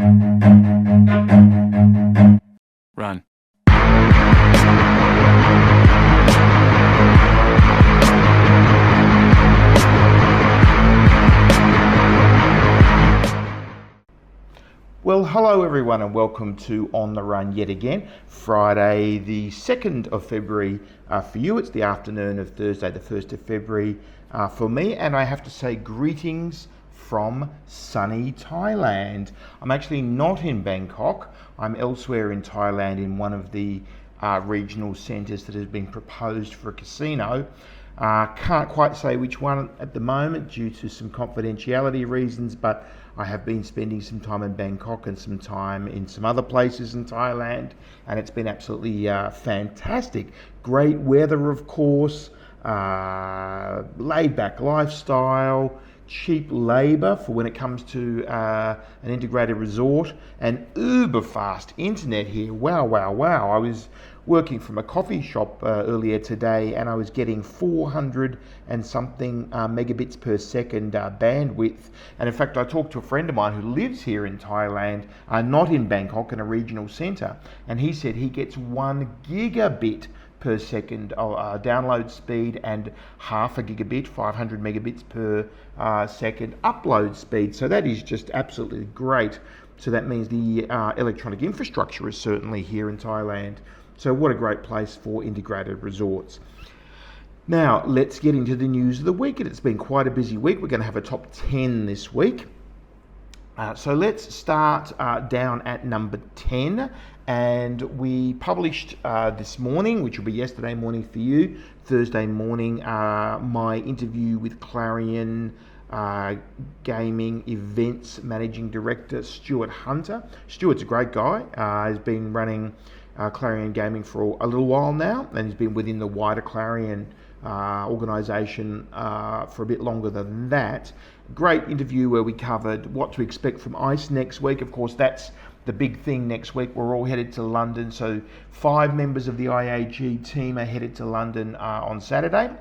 Run. Well, hello everyone and welcome to On the Run yet again. Friday the 2nd of February for you. It's the afternoon of Thursday the 1st of February for me, and I have to say greetings from sunny Thailand. I'm actually not in Bangkok. I'm elsewhere in Thailand in one of the regional centres that has been proposed for a casino. Can't quite say which one at the moment due to some confidentiality reasons, but I have been spending some time in Bangkok and some time in some other places in Thailand, and it's been absolutely fantastic. Great weather, of course, laid back lifestyle, cheap labour for when it comes to an integrated resort, and uber fast internet here. Wow. I was working from a coffee shop earlier today, and I was getting 400 and something megabits per second bandwidth. And in fact, I talked to a friend of mine who lives here in Thailand, not in Bangkok, in a regional centre, and he said he gets 1 gigabit per second download speed and half a gigabit, 500 megabits per second upload speed. So that is just absolutely great. So that means the electronic infrastructure is certainly here in Thailand. So what a great place for integrated resorts. Now, let's get into the news of the week. And it's been quite a busy week. We're going to have a top 10 this week. So let's start down at number 10. And we published this morning, which will be yesterday morning for you, Thursday morning, my interview with Clarion Gaming Events Managing Director, Stuart Hunter. Stuart's a great guy. He's been running Clarion Gaming for a little while now, and he's been within the wider Clarion organisation for a bit longer than that. Great interview where we covered what to expect from ICE next week. Of course, that's the big thing next week. We're all headed to London, so 5 members of the IAG team are headed to London on Saturday,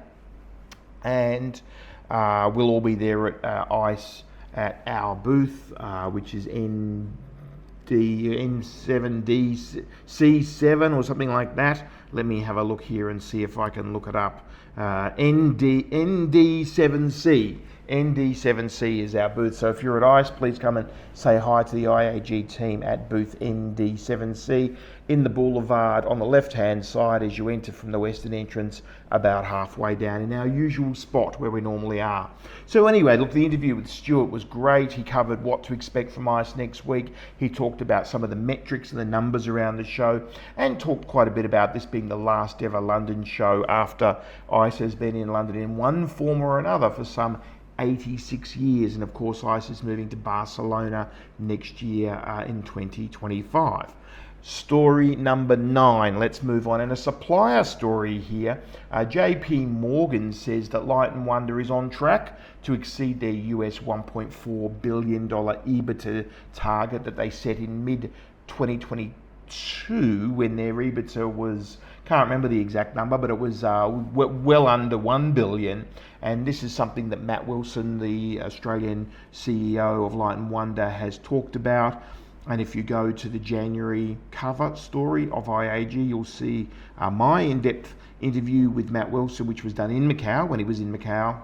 and we'll all be there at ICE at our booth, which is N7C7 or something like that. Let me have a look here and see if I can look it up. ND7C. ND7C is our booth. So if you're at ICE, please come and say hi to the IAG team at booth ND7C in the boulevard on the left-hand side as you enter from the western entrance, about halfway down in our usual spot where we normally are. So anyway, look, the interview with Stuart was great. He covered what to expect from ICE next week. He talked about some of the metrics and the numbers around the show, and talked quite a bit about this being the last ever London show after ICE has been in London in one form or another for some 86 years, and of course ICE is moving to Barcelona next year in 2025. Story number 9, let's move on, and a supplier story here. JP Morgan says that Light & Wonder is on track to exceed their US $1.4 billion EBITDA target that they set in mid-2022 when their EBITDA was, can't remember the exact number, but it was well under 1 billion. And this is something that Matt Wilson, the Australian CEO of Light & Wonder, has talked about. And if you go to the January cover story of IAG, you'll see my in-depth interview with Matt Wilson, which was done in Macau, when he was in Macau,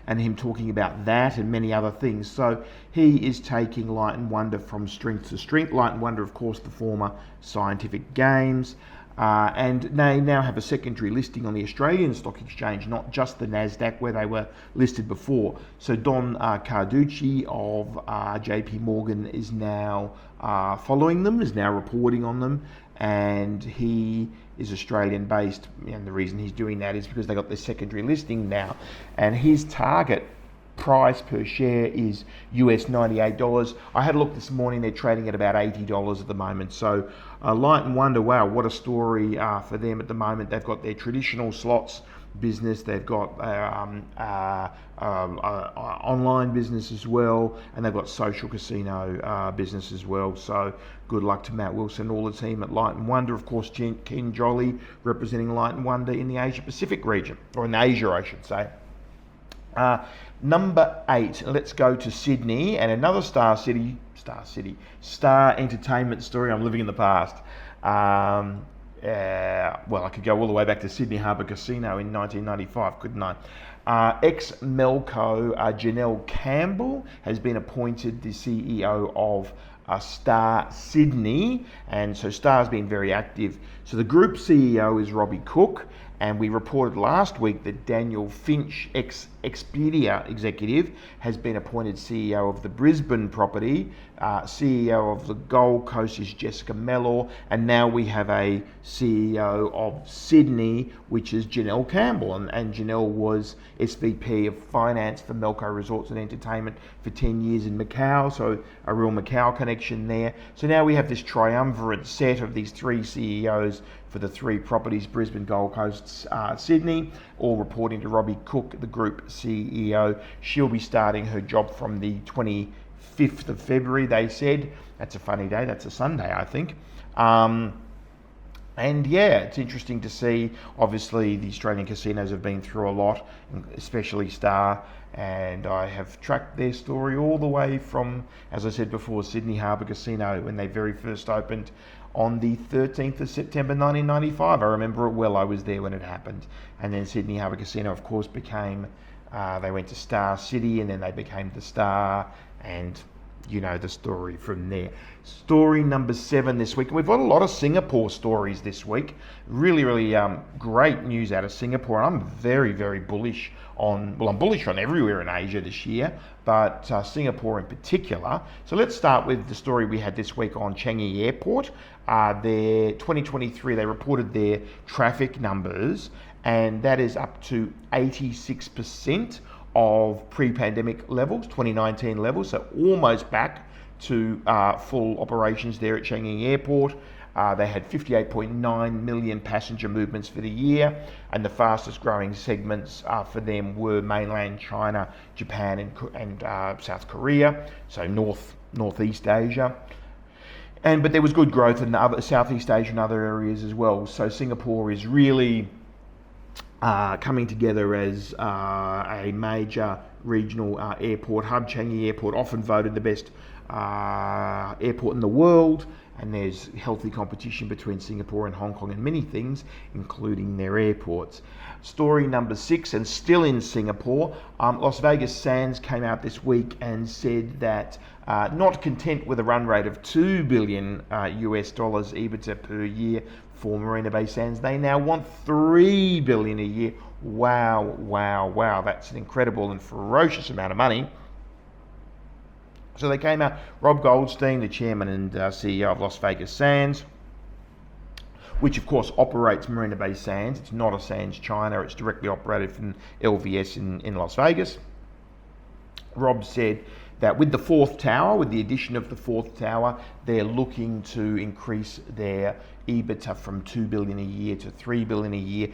and him talking about that and many other things. So he is taking Light & Wonder from strength to strength. Light & Wonder, of course, the former Scientific Games. And they now have a secondary listing on the Australian Stock Exchange, not just the NASDAQ where they were listed before. So Don Carducci of JP Morgan is now following them, is now reporting on them, and he is Australian based, and the reason he's doing that is because they got their secondary listing now, and his target price per share is US $98. I had a look this morning, they're trading at about $80 at the moment. So Light & Wonder, wow, what a story for them at the moment. They've got their traditional slots business, they've got online business as well, and they've got social casino business as well. So good luck to Matt Wilson and all the team at Light & Wonder. Of course, Ken Jolly representing Light & Wonder in the Asia Pacific region, or in Asia I should say. Uh, Number 8, let's go to Sydney and another Star Entertainment story. I'm living in the past. Well, I could go all the way back to Sydney Harbour Casino in 1995, couldn't I? Ex-Melco Janelle Campbell has been appointed the CEO of Star Sydney, and so Star's been very active. So the group CEO is Robbie Cook, and we reported last week that Daniel Finch, ex-Expedia executive, has been appointed CEO of the Brisbane property. CEO of the Gold Coast is Jessica Mellor, and now we have a CEO of Sydney, which is Janelle Campbell, and Janelle was SVP of Finance for Melco Resorts and Entertainment for 10 years in Macau, so a real Macau connection there. So now we have this triumvirate set of these three CEOs for the three properties, Brisbane, Gold Coast, Sydney, all reporting to Robbie Cook, the group CEO. She'll be starting her job from the 25th of February, they said. That's a funny day, that's a Sunday, I think. And yeah, it's interesting to see. Obviously, the Australian casinos have been through a lot, especially Star, and I have tracked their story all the way from, as I said before, Sydney Harbour Casino when they very first opened on the 13th of September 1995. I remember it well, I was there when it happened. And then Sydney Harbour Casino, of course, became, they went to Star City and then they became the Star, and you know the story from there. Story number 7 this week. We've got a lot of Singapore stories this week. Really great news out of Singapore. I'm very, very bullish on, well, I'm bullish on everywhere in Asia this year, but Singapore in particular. So let's start with the story we had this week on Changi Airport. Their 2023, they reported their traffic numbers, and that is up to 86% of pre-pandemic levels, 2019 levels, so almost back to full operations there at Changi Airport. They had 58.9 million passenger movements for the year, and the fastest growing segments for them were mainland China, Japan, and South Korea, so Northeast Asia. But there was good growth in other Southeast Asia and other areas as well. So Singapore is really coming together as a major regional airport hub. Changi Airport, often voted the best airport in the world, and there's healthy competition between Singapore and Hong Kong in many things, including their airports. Story number 6, and still in Singapore, Las Vegas Sands came out this week and said that not content with a run rate of $2 billion US dollars EBITDA per year for Marina Bay Sands, they now want $3 billion a year. Wow, that's an incredible and ferocious amount of money. So they came out, Rob Goldstein, the chairman and CEO of Las Vegas Sands, which of course operates Marina Bay Sands. It's not a Sands China, it's directly operated from LVS in Las Vegas. Rob said that with the fourth tower, with the addition of the fourth tower, they're looking to increase their EBITDA from $2 billion a year to $3 billion a year.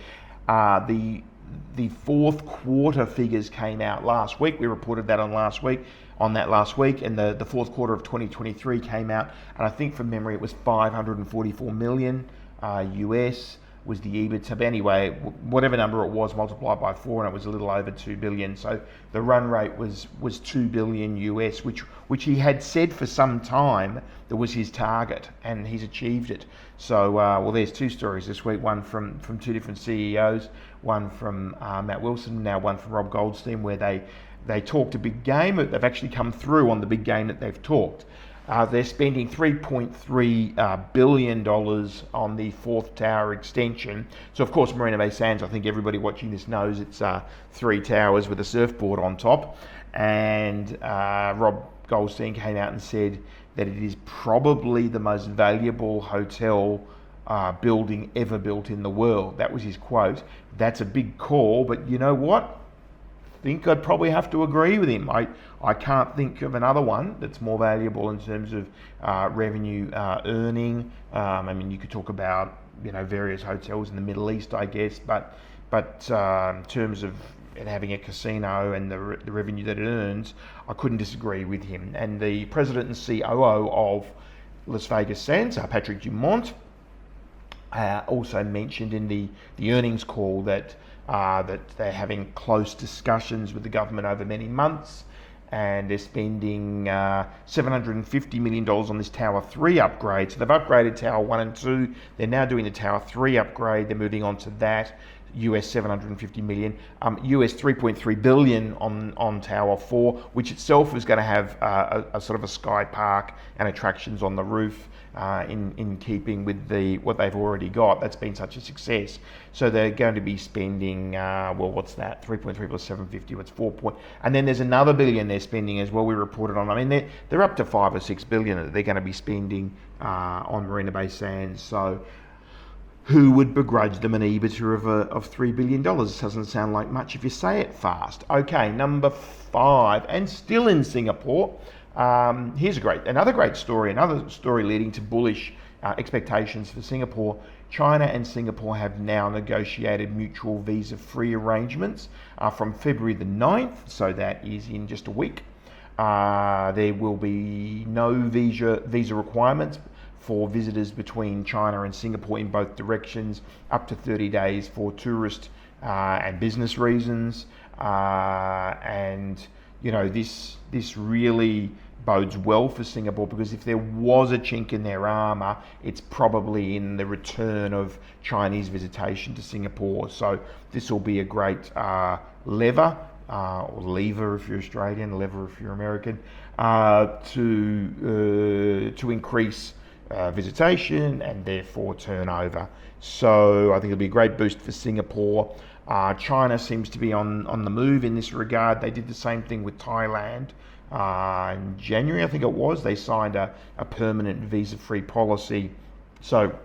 The fourth quarter figures came out last week. We reported that last week, and the fourth quarter of 2023 came out, and I think from memory it was 544 million US was the EBITDA. But anyway, whatever number it was, multiplied by 4, and it was a little over 2 billion. So the run rate was 2 billion US, which he had said for some time that was his target, and he's achieved it. So well, there's two stories this week, one from two different CEOs, one from Matt Wilson, now one from Rob Goldstein, where they talked a big game. They've actually come through on the big game that they've talked. They're spending $3.3 billion on the fourth tower extension. So, of course, Marina Bay Sands, I think everybody watching this knows it's 3 towers with a surfboard on top. And Rob Goldstein came out and said that it is probably the most valuable hotel building ever built in the world. That was his quote. That's a big call, but you know what? I think I'd probably have to agree with him. I can't think of another one that's more valuable in terms of revenue earning. I mean, you could talk about various hotels in the Middle East, I guess, but in terms of it having a casino and the revenue that it earns, I couldn't disagree with him. And the president and COO of Las Vegas Sands, Patrick Dumont, also mentioned in the earnings call that that they're having close discussions with the government over many months, and they're spending $750 million on this Tower 3 upgrade. So they've upgraded Tower 1 and 2. They're now doing the Tower 3 upgrade. They're moving on to that. US 750 million, US 3.3 billion on Tower 4, which itself is going to have a sort of a sky park and attractions on the roof, in keeping with what they've already got. That's been such a success. So they're going to be spending, what's that? 3.3 plus 750, what's 4 point? And then there's another billion they're spending as well. We reported on. I mean, they're up to 5 or 6 billion that they're going to be spending on Marina Bay Sands. So who would begrudge them an EBITDA of $3 billion? Doesn't sound like much if you say it fast. Okay, number 5, and still in Singapore. Here's another great story, another story leading to bullish expectations for Singapore. China and Singapore have now negotiated mutual visa-free arrangements from February the 9th, so that is in just a week. There will be no visa requirements for visitors between China and Singapore in both directions, up to 30 days for tourist and business reasons. And you know, this really bodes well for Singapore, because if there was a chink in their armour, it's probably in the return of Chinese visitation to Singapore. So this will be a great lever, or lever if you're Australian, lever if you're American, to increase visitation and therefore turnover. So I think it'll be a great boost for Singapore. China seems to be on the move in this regard. They did the same thing with Thailand in January, I think it was. They signed a permanent visa-free policy. So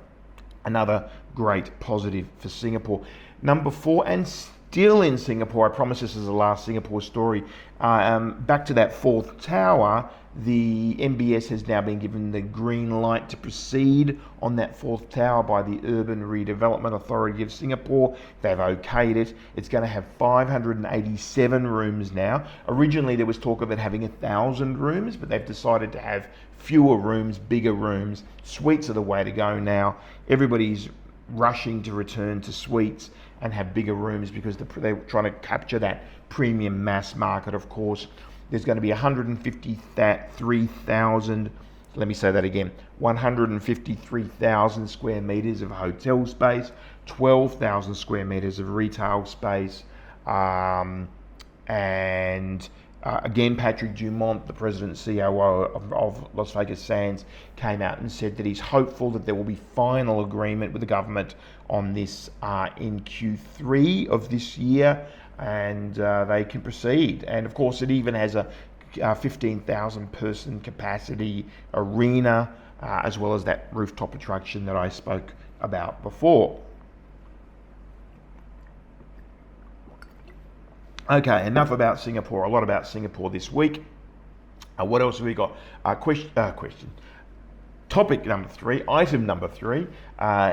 another great positive for Singapore. Number 4, and still in Singapore, I promise this is the last Singapore story. Back to that 4th tower, the MBS has now been given the green light to proceed on that 4th tower by the Urban Redevelopment Authority of Singapore. They've okayed it. It's going to have 587 rooms now. Originally there was talk of it having 1,000 rooms, but they've decided to have fewer rooms, bigger rooms. Suites are the way to go now. Everybody's rushing to return to suites and have bigger rooms because they're trying to capture that premium mass market, of course. There's going to be 153,000, let me say that again, 153,000 square metres of hotel space, 12,000 square metres of retail space, and again, Patrick Dumont, the president and COO of Las Vegas Sands, came out and said that he's hopeful that there will be final agreement with the government on this in Q3 of this year, and they can proceed. And of course, it even has a 15,000 person capacity arena, as well as that rooftop attraction that I spoke about before. Okay, enough about Singapore. A lot about Singapore this week. What else have we got? Question. Topic number 3, item number 3,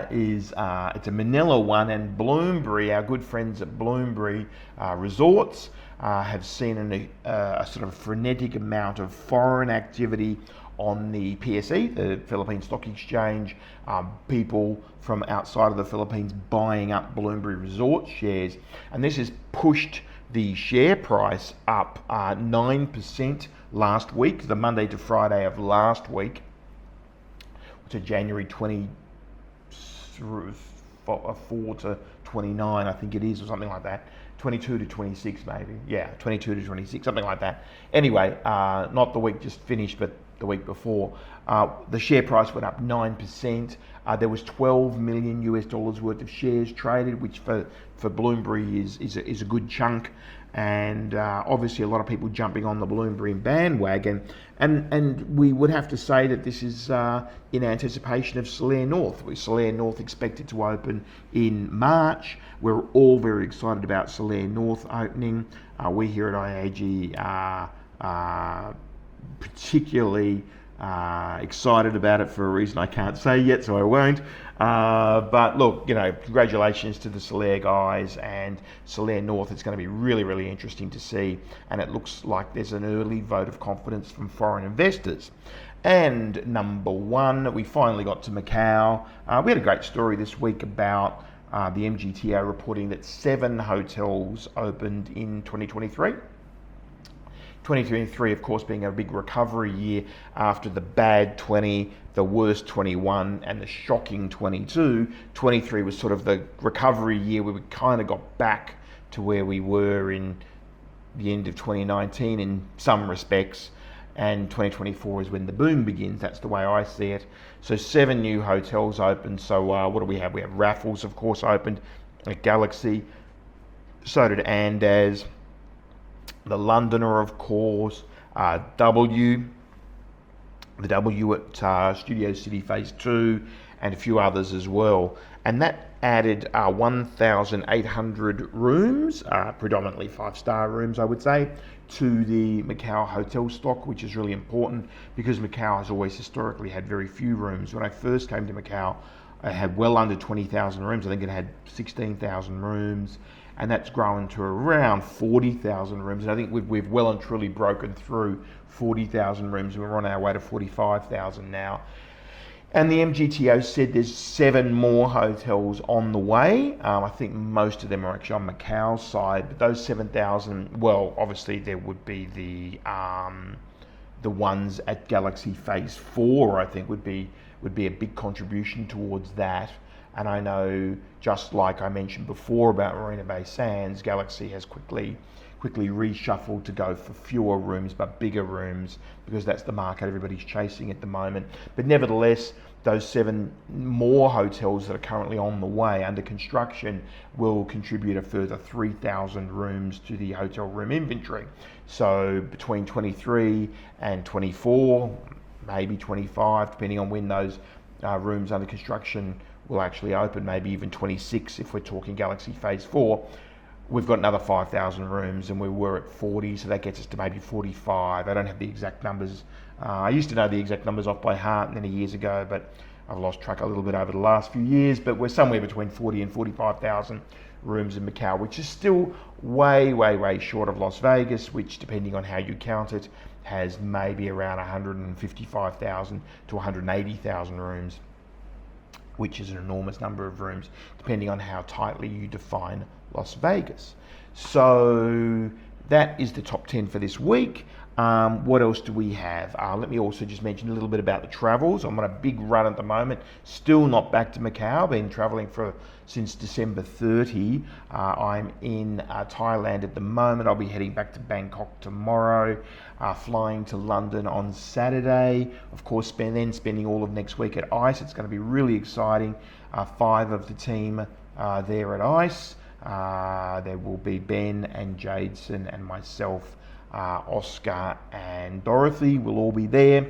is it's a Manila one, and Bloomberry, our good friends at Bloomberry Resorts, have seen a sort of frenetic amount of foreign activity on the PSE, the Philippine Stock Exchange, people from outside of the Philippines buying up Bloomberry Resort shares, and this has pushed the share price up 9% last week, the Monday to Friday of last week, to January 24 to 29, I think it is, or something like that. 22 to 26 maybe. Yeah, 22 to 26, something like that. Anyway, not the week just finished, but the week before. The share price went up 9%. There was $12 million worth of shares traded, which for Bloomberry is a good chunk. And obviously a lot of people jumping on the Bloomberry bandwagon, and we would have to say that this is in anticipation of Solaire North. Solaire North expected to open in March. We're all very excited about Solaire North opening. We here at IAG are particularly excited about it for a reason I can't say yet, so I won't. But look, you know, congratulations to the Solaire guys and Solaire North. It's going to be really, really interesting to see, and it looks like there's an early vote of confidence from foreign investors. And number 1, we finally got to Macau. We had a great story this week about the MGTO reporting that 7 hotels opened in 2023. 2023, of course, being a big recovery year after the bad 20, the worst 21, and the shocking 22. 23 was sort of the recovery year where we kind of got back to where we were in the end of 2019 in some respects, and 2024 is when the boom begins. That's the way I see it. So 7 new hotels opened. So what do we have? We have Raffles, of course, opened at Galaxy. So did Andaz. The Londoner, of course, the W at Studio City Phase 2, and a few others as well. And that added 1,800 rooms, predominantly 5-star rooms, I would say, to the Macau hotel stock, which is really important because Macau has always historically had very few rooms. When I first came to Macau, I had well under 20,000 rooms. I think it had 16,000 rooms. And that's grown to around 40,000 rooms. And I think we've well and truly broken through 40,000 rooms. We're on our way to 45,000 now. And the MGTO said there's 7 more hotels on the way. I think most of them are actually on Macau's side. But those 7,000, well, obviously there would be the ones at Galaxy Phase 4, I think would be a big contribution towards that. And I know, just like I mentioned before about Marina Bay Sands, Galaxy has quickly reshuffled to go for fewer rooms but bigger rooms because that's the market everybody's chasing at the moment. But nevertheless, those 7 more hotels that are currently on the way under construction will contribute a further 3,000 rooms to the hotel room inventory. So between 23 and 24, maybe 25, depending on when those rooms under construction will actually open, maybe even 26 if we're talking Galaxy Phase 4. We've got another 5,000 rooms and we were at 40, so that gets us to maybe 45. I don't have the exact numbers. I used to know the exact numbers off by heart many years ago, but I've lost track a little bit over the last few years. But we're somewhere between 40 and 45,000 rooms in Macau, which is still way, way, way short of Las Vegas, which, depending on how you count it, has maybe around 155,000 to 180,000 rooms, which is an enormous number of rooms, depending on how tightly you define Las Vegas. So that is the top 10 for this week. What else do we have? Let me also just mention a little bit about the travels. I'm on a big run at the moment, still not back to Macau. Been traveling since December 30. I'm in Thailand at the moment. I'll be heading back to Bangkok tomorrow, flying to London on Saturday. Of course, spending all of next week at ICE. It's going to be really exciting. 5 of the team there at ICE. There will be Ben and Jadeson and myself. Oscar and Dorothy will all be there,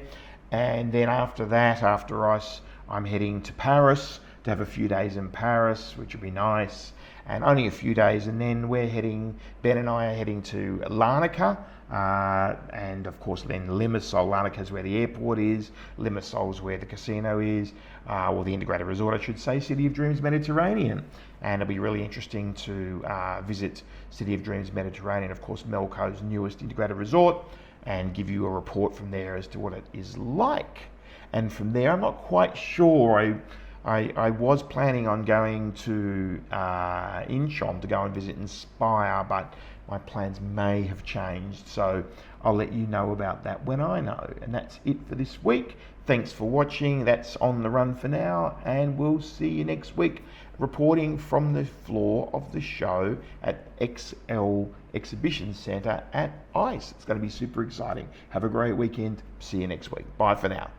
and then after that, after ICE, I'm heading to Paris to have a few days in Paris, which will be nice, and only a few days, and then Ben and I are heading to Larnaca, and of course then Limassol. Larnaca is where the airport is, Limassol is where the casino is, or the integrated resort I should say, City of Dreams Mediterranean. And it'll be really interesting to visit City of Dreams Mediterranean, of course Melco's newest integrated resort, and give you a report from there as to what it is like. And from there, I'm not quite sure. I was planning on going to Incheon to go and visit Inspire, but my plans may have changed, so I'll let you know about that when I know. And that's it for this week. Thanks for watching. That's On the Run for now, and we'll see you next week, reporting from the floor of the show at XL Exhibition Centre at ICE. It's going to be super exciting. Have a great weekend. See you next week. Bye for now.